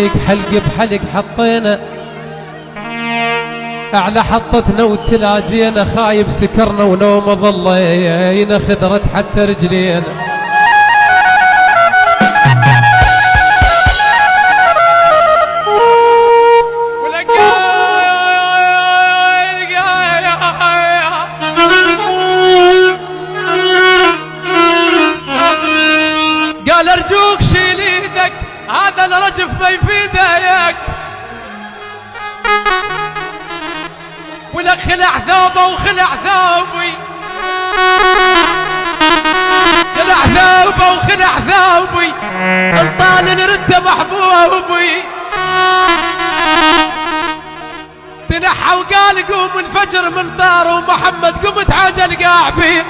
عليك حلق بحلق حطينا على حطتنا وتلاجينا، خايب سكرنا ونوم ظلينا خضرت حتى رجلينا. قال ارجوك شيل ايدك هذا الرجف ما يفيدك، ولك خلع ثوبه وخلع ثوبي، خلع ثوبه وخلع ثوبي، الطال نرد محبوبي. تنحى وقال قوم الفجر من طار، ومحمد قمت عجل قاعبي.